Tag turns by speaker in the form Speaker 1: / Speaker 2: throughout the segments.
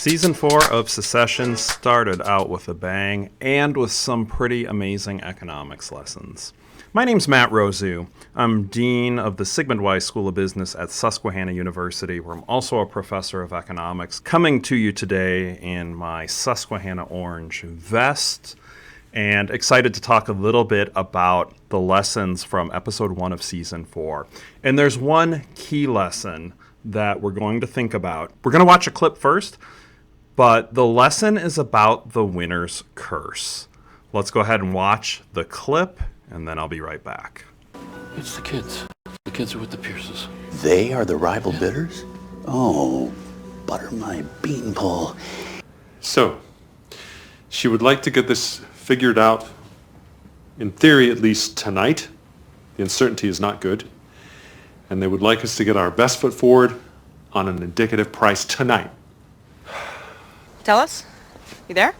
Speaker 1: Season 4 of Secession started out with a bang and with some pretty amazing economics lessons. My name's Matt Rosu. I'm Dean of the Sigmund Weiss School of Business at Susquehanna University, where I'm also a professor of economics, coming to you today in my Susquehanna orange vest, and excited to talk a little bit about the lessons from episode 1 of season 4. And there's one key lesson that we're going to think about. We're going to watch a clip first, but the lesson is about the winner's curse. Let's go ahead and watch the clip, and then I'll be right back.
Speaker 2: It's the kids. The kids are with the Pierces.
Speaker 3: They are the rival bidders? Oh, butter my beanpole.
Speaker 4: So, she would like to get this figured out, in theory at least tonight. The uncertainty is not good. And they would like us to get our best foot forward on an indicative price tonight.
Speaker 5: Tell us. You there?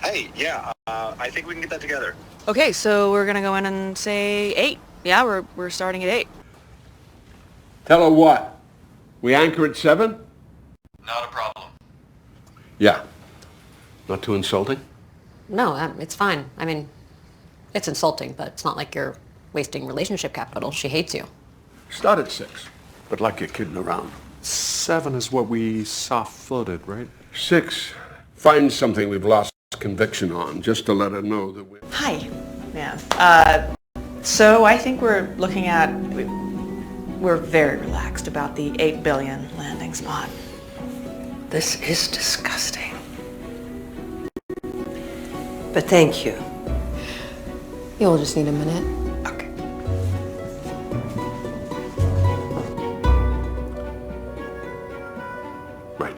Speaker 6: Hey, yeah, I think we can get that together.
Speaker 5: Okay, so we're gonna go in and say 8. Yeah, we're starting at 8.
Speaker 7: Tell her what? We anchor at 7?
Speaker 6: Not a problem.
Speaker 7: Yeah. Not too insulting?
Speaker 8: No, it's fine. I mean, it's insulting, but it's not like you're wasting relationship capital. She hates you.
Speaker 7: Start at 6, but like you're kidding around.
Speaker 4: 7 is what we soft floated, right?
Speaker 7: 6, find something we've lost conviction on, just to let her know that we're...
Speaker 5: Hi. Yeah. So I think we're looking at... We're very relaxed about the $8 billion landing spot.
Speaker 9: This is disgusting. But thank you.
Speaker 8: You'll just need a minute.
Speaker 9: Okay.
Speaker 7: Right.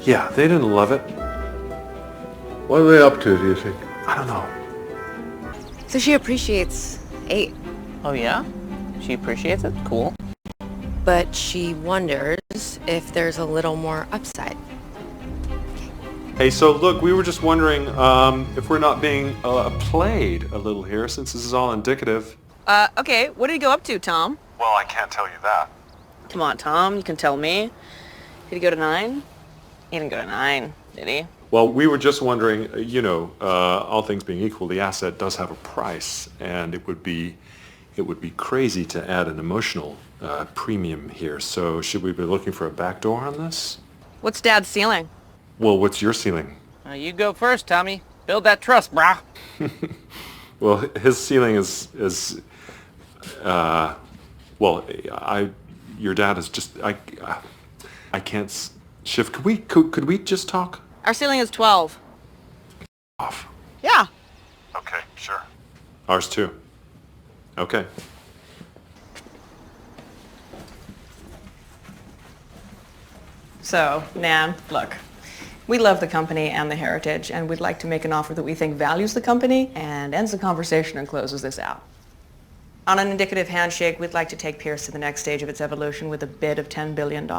Speaker 4: Yeah, they didn't love it.
Speaker 7: What are they up to, do you think?
Speaker 4: I don't know.
Speaker 10: So she appreciates 8.
Speaker 11: Oh yeah? She appreciates it? Cool.
Speaker 10: But she wonders if there's a little more upside.
Speaker 4: Hey, so look, we were just wondering if we're not being played a little here, since this is all indicative.
Speaker 5: Okay, what did he go up to, Tom?
Speaker 4: Well, I can't tell you that.
Speaker 5: Come on, Tom, you can tell me. Did he go to 9? He didn't go to 9, did he?
Speaker 4: Well, we were just wondering, all things being equal, the asset does have a price, and it would be crazy to add an emotional premium here. So should we be looking for a backdoor on this?
Speaker 5: What's Dad's ceiling?
Speaker 4: Well, what's your ceiling?
Speaker 11: You go first, Tommy. Build that trust, brah.
Speaker 4: Well, his ceiling is your dad is just, I can't, Shiv, could we just talk?
Speaker 5: Our ceiling is 12.
Speaker 4: Off.
Speaker 5: Yeah.
Speaker 4: Okay, sure. Ours too. Okay.
Speaker 5: So, Nan, look. We love the company and the heritage, and we'd like to make an offer that we think values the company and ends the conversation and closes this out. On an indicative handshake, we'd like to take Pierce to the next stage of its evolution with a bid of $10 billion.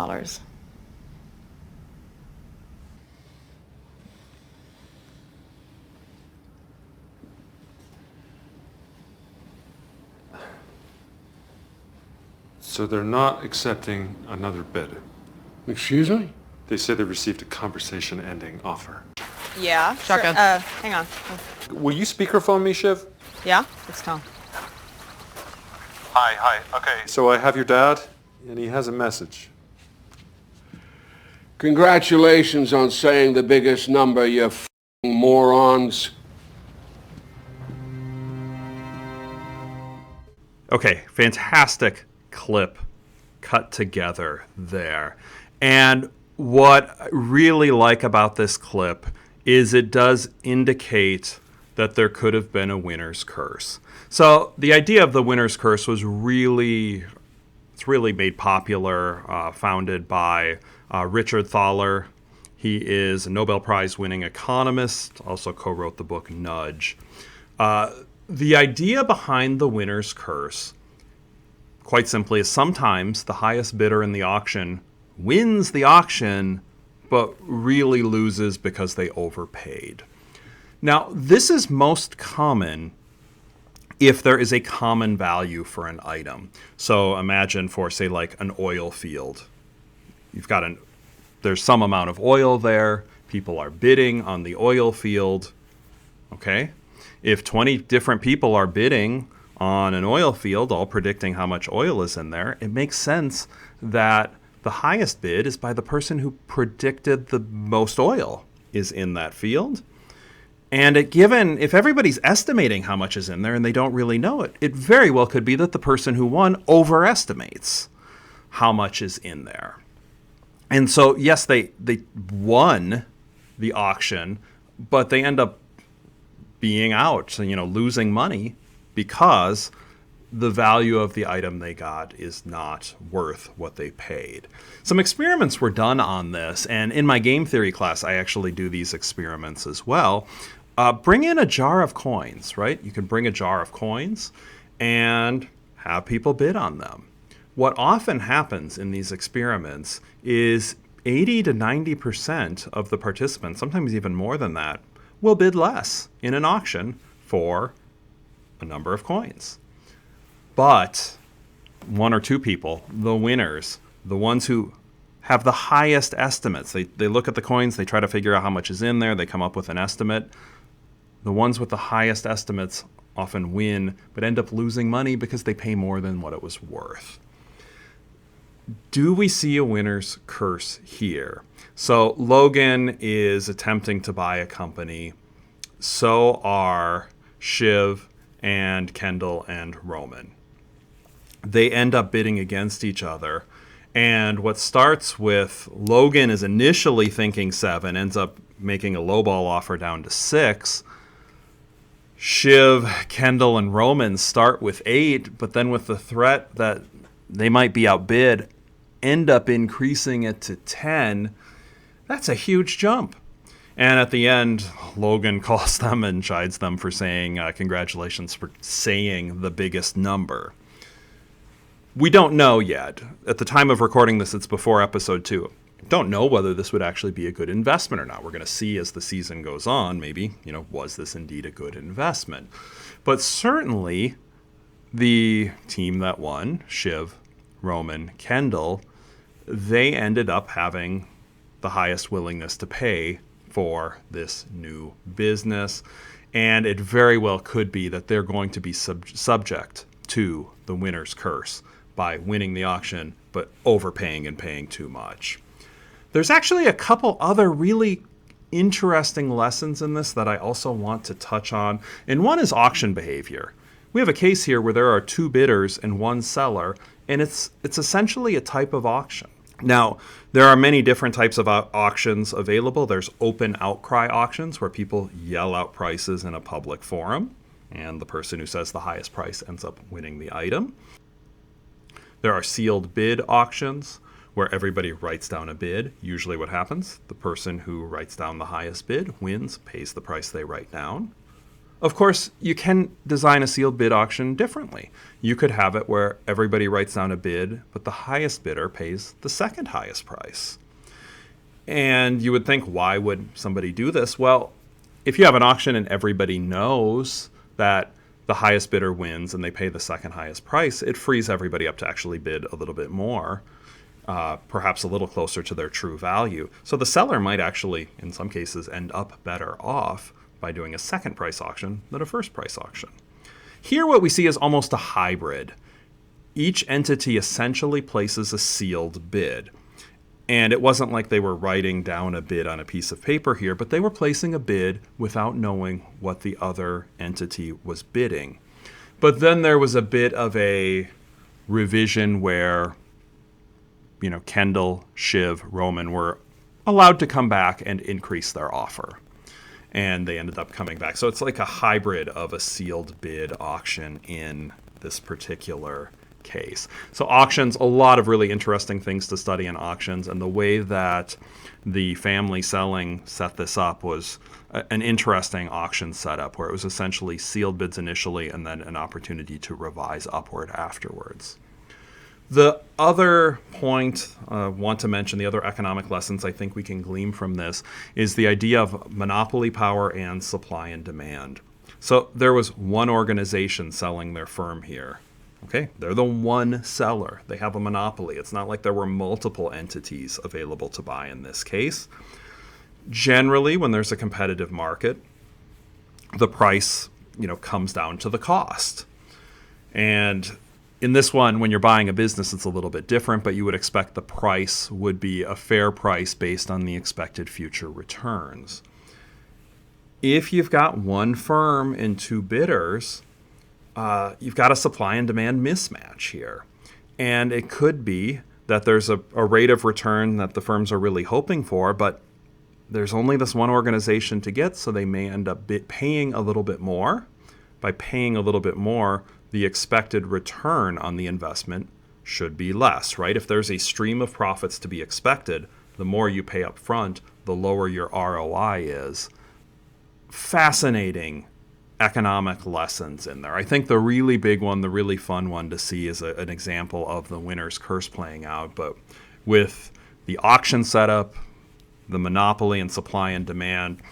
Speaker 4: So they're not accepting another bid.
Speaker 7: Excuse me?
Speaker 4: They say they received a conversation-ending offer.
Speaker 5: Yeah,
Speaker 11: Shotgun.
Speaker 5: Sure. Hang on.
Speaker 4: Will you speakerphone me, Shiv?
Speaker 5: Yeah, it's Tom.
Speaker 4: Hi. Okay, so I have your dad, and he has a message.
Speaker 7: Congratulations on saying the biggest number, you f***ing morons.
Speaker 1: Okay, fantastic clip cut together there. And what I really like about this clip is it does indicate that there could have been a winner's curse. So the idea of the winner's curse was really made popular, founded by Richard Thaler. He is a Nobel Prize winning economist, also co-wrote the book Nudge. The idea behind the winner's curse, quite simply, is sometimes the highest bidder in the auction wins the auction, but really loses because they overpaid. Now, this is most common if there is a common value for an item. So imagine for, say, like an oil field. There's some amount of oil there. People are bidding on the oil field. Okay? If 20 different people are bidding on an oil field, all predicting how much oil is in there, it makes sense that the highest bid is by the person who predicted the most oil is in that field. And if everybody's estimating how much is in there and they don't really know it, it very well could be that the person who won overestimates how much is in there. And so, yes, they won the auction, but they end up being out, losing money because the value of the item they got is not worth what they paid. Some experiments were done on this, and in my game theory class, I actually do these experiments as well. Bring in a jar of coins, right? You can bring a jar of coins and have people bid on them. What often happens in these experiments is 80 to 90% of the participants, sometimes even more than that, will bid less in an auction for a number of coins. But one or two people, the winners, the ones who have the highest estimates, they look at the coins, they try to figure out how much is in there, they come up with an estimate. The ones with the highest estimates often win, but end up losing money because they pay more than what it was worth. Do we see a winner's curse here? So Logan is attempting to buy a company. So are Shiv and Kendall and Roman. They end up bidding against each other. And what starts with Logan is initially thinking 7, ends up making a lowball offer down to 6. Shiv, Kendall, and Roman start with 8, but then with the threat that they might be outbid, end up increasing it to 10. That's a huge jump. And at the end, Logan calls them and chides them for saying, congratulations for saying the biggest number. We don't know yet. At the time of recording this, it's before episode 2. Don't know whether this would actually be a good investment or not. We're going to see as the season goes on, maybe, was this indeed a good investment? But certainly, the team that won, Shiv, Roman, Kendall, they ended up having the highest willingness to pay for this new business. And it very well could be that they're going to be subject to the winner's curse by winning the auction, but overpaying and paying too much. There's actually a couple other really interesting lessons in this that I also want to touch on. And one is auction behavior. We have a case here where there are 2 bidders and 1 seller, and it's essentially a type of auction. Now, there are many different types of auctions available. There's open outcry auctions where people yell out prices in a public forum, and the person who says the highest price ends up winning the item. There are sealed bid auctions where everybody writes down a bid. Usually what happens, the person who writes down the highest bid wins, pays the price they write down. Of course, you can design a sealed bid auction differently. You could have it where everybody writes down a bid, but the highest bidder pays the second highest price. And you would think, why would somebody do this? Well, if you have an auction and everybody knows that the highest bidder wins and they pay the second highest price, it frees everybody up to actually bid a little bit more, perhaps a little closer to their true value. So the seller might actually, in some cases, end up better off by doing a second price auction than a first price auction. Here what we see is almost a hybrid. Each entity essentially places a sealed bid. And it wasn't like they were writing down a bid on a piece of paper here, but they were placing a bid without knowing what the other entity was bidding. But then there was a bit of a revision where, Kendall, Shiv, Roman were allowed to come back and increase their offer. And they ended up coming back. So it's like a hybrid of a sealed bid auction in this particular case. So auctions, a lot of really interesting things to study in auctions, and the way that the family selling set this up was an interesting auction setup where it was essentially sealed bids initially and then an opportunity to revise upward afterwards. The other point I want to mention, the other economic lessons I think we can glean from this, is the idea of monopoly power and supply and demand. So there was one organization selling their firm here. Okay, they're the one seller. They have a monopoly. It's not like there were multiple entities available to buy in this case. Generally, when there's a competitive market, the price, comes down to the cost. And in this one, when you're buying a business, it's a little bit different, but you would expect the price would be a fair price based on the expected future returns. If you've got one firm and two bidders, you've got a supply and demand mismatch here. And it could be that there's a rate of return that the firms are really hoping for, but there's only this one organization to get, so they may end up paying a little bit more. By paying a little bit more, the expected return on the investment should be less, right? If there's a stream of profits to be expected, the more you pay up front, the lower your ROI is. Fascinating economic lessons in there. I think the really big one, the really fun one to see is an example of the winner's curse playing out. But with the auction setup, the monopoly and supply and demand,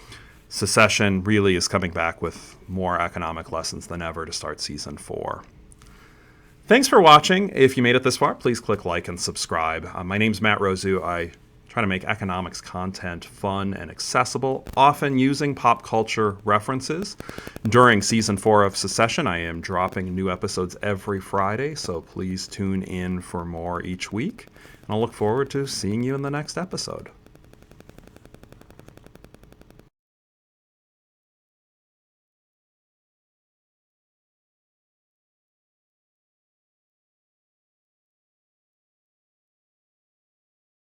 Speaker 1: Succession really is coming back with more economic lessons than ever to start season 4. Thanks for watching. If you made it this far, please click like and subscribe. My name's Matt Rosu. I try to make economics content fun and accessible, often using pop culture references. During season 4 of Succession, I am dropping new episodes every Friday, so please tune in for more each week. And I'll look forward to seeing you in the next episode.